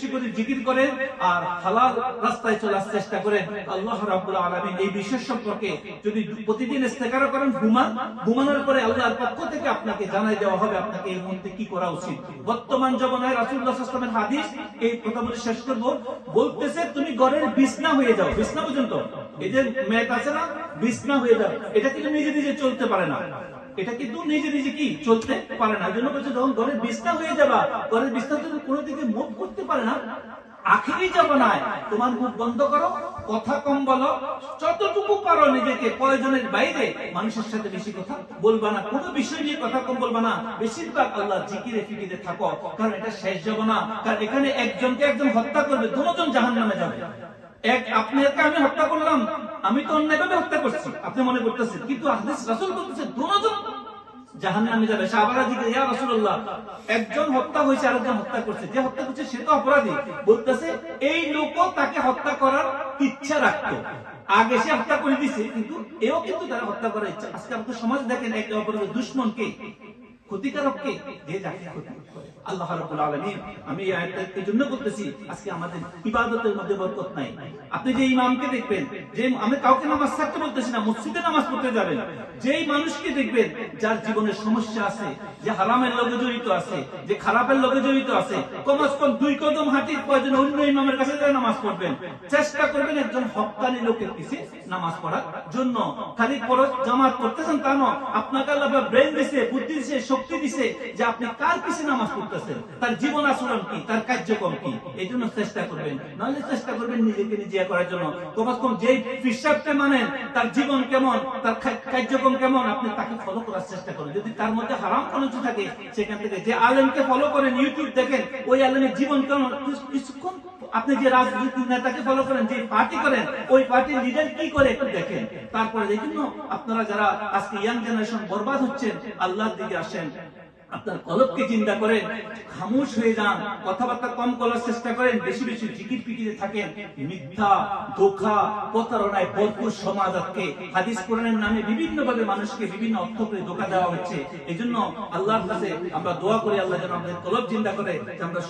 বেশি করে জিকির করেন আর হালাল রাস্তায় চলার চেষ্টা করেন। আল্লাহ রাব্বুল আলামিন এই বিষয় সম্পর্কে যদি প্রতিদিন ইস্তেখারা করেন, ঘুমানোর পরে আল্লাহর পক্ষ থেকে আপনাকে জানাই দেওয়া হবে আপনাকে এই মুহূর্তে কি করা উচিত। বর্তমান জমানায় রাসূলুল্লাহ সাল্লাল্লাহু আলাইহি ওয়াসাল্লামের হাদিস, এই কথা বলে শেষ করব, বলতেছে তুমি ঘরের বিছনা হয়ে যাও। বিছনা পর্যন্ত, এই যে ম্যাট আছে না, বিছনা হয়ে যাও। এটা কিন্তু নিজে নিজে চলতে পারে না, এটা কিন্তু নিজে নিজে কি চলতে পারে না। এই জন্য বলছে যখন ঘরের বিছনা হয়ে যাবা, ঘরের বিছনা তুমি কোনো দিকে মুভ করতে পারে না, আখেরি জামানায় তোমার মুখ বন্ধ করো, কথা কম বলো, যতটুকু পারো নিজেকে প্রয়োজনের বাইরে মানুষের সাথে বেশি কথা বলবা না, কোনো বিষয় নিয়ে কথা কম বলবা না, বেশিরভাগ আল্লাহর জিকিরে ফিকিরে থাকো, কারণ এটা শেষ জামানা। কারণ এখানে একজনকে একজন হত্যা করবে, দুজন জাহান্নামে যাবে। আপনাকে আমি হত্যা করলাম, আমি তো অন্যায়ভাবে হত্যা করছি আপনি মনে করতেছেন, কিন্তু হাদিস রাসূল বলতেছে দুজন জাহান্নামে যাবে। সাহাবারা জিজ্ঞাসা, ইয়া রাসূলুল্লাহ, একজন হত্যা হয়েছে আরেকজন হত্যা করছে, যে হত্যা করছে সে তো অপরাধী। বলতেছে এই লোকও তাকে হত্যা করার ইচ্ছা রাখতো, আগে সে হত্যা করে দিছে, কিন্তু এও কিন্তু তারা হত্যা করার ইচ্ছা। আজকে আমাদের সমাজ দেখেন, একে অপরের দুশমনকে, ক্ষতিকারককে, যে যাকে ক্ষতি করে। আল্লাহ রাব্বুল আলামিন, আমি এই আয়াতটা এই জন্য বলতেছি, আজকে আমাদের ইবাদতের মধ্যে বরকত নাই। আপনি যে ইমামকে দেখবেন, যে আমি কাউকে নামাজ ছাড়তে বলতেছি না, মসজিদে নামাজ পড়তে যাবেন, যেই মানুষকে দেখবেন যার জীবনের সমস্যা আছে, যে হারামের লগে জড়িত আছে, যে খারাপের লগে জড়িত আছে, কমস কম 2 কদম হাঁটির প্রয়োজন অন্য ইমামের কাছে যায় নামাজ পড়বেন। চেষ্টা করবেন একজন হক্কানি লোকের পিছে নামাজ পড়ার জন্য। খালি ফরজ জামাত করতেছেন তা নয়, আপনাকে আল্লাহ ব্রেন দিছে, বুদ্ধি দিছে, শক্তি দিছে, যে আপনি কার পিছে নামাজ পড়তেছেন, তার জীবন আচরণ কি, তার কার্যক্রম কি, এই জন্য চেষ্টা করবেন। নাহলে চেষ্টা করবেন নিজেকে নিজে করার জন্য। কমস কম যেই ফিরসাবকে মানেন, তার জীবন কেমন, তার কার্যক্রম কেমন, আপনি তাকে ফলো করার চেষ্টা করেন। যদি তার মধ্যে হারাম কোনো কিছু থাকে, সেখান থেকে যে আলেমকে ফলো করেন, ইউটিউব দেখেন, ওই আলেমের জীবন কেমন, কিছুক্ষণ আপনি যে রাজনৈতিক নেতাকে ফলো করেন, যে পার্টি করেন, ওই পার্টির লিডার কি করে একটু দেখেন। তারপরে দেখুন আপনারা যারা আজকে ইয়াং জেনারেশন বরবাদ হচ্ছেন, আল্লাহর দিকে আসেন, আপনার কলবকে চিন্তা করেন, খামোশ হয়ে যান, কথাবার্তা কম করার চেষ্টা করেন, বেশি বেশি জিকির ফিকিরে থাকেন। মিথ্যা, ধোঁকা, প্রতারণায় ভরপুর সমাজ আজকে। হাদিস কোরআনের নামে বিভিন্ন ভাবে মানুষকে বিভিন্ন অর্থ করে ধোঁকা দেওয়া হচ্ছে। এই জন্য আল্লাহর কাছে আমরা দোয়া করি, আল্লাহ যেন আমাদের কলব চিন্তা করে, যে আমরা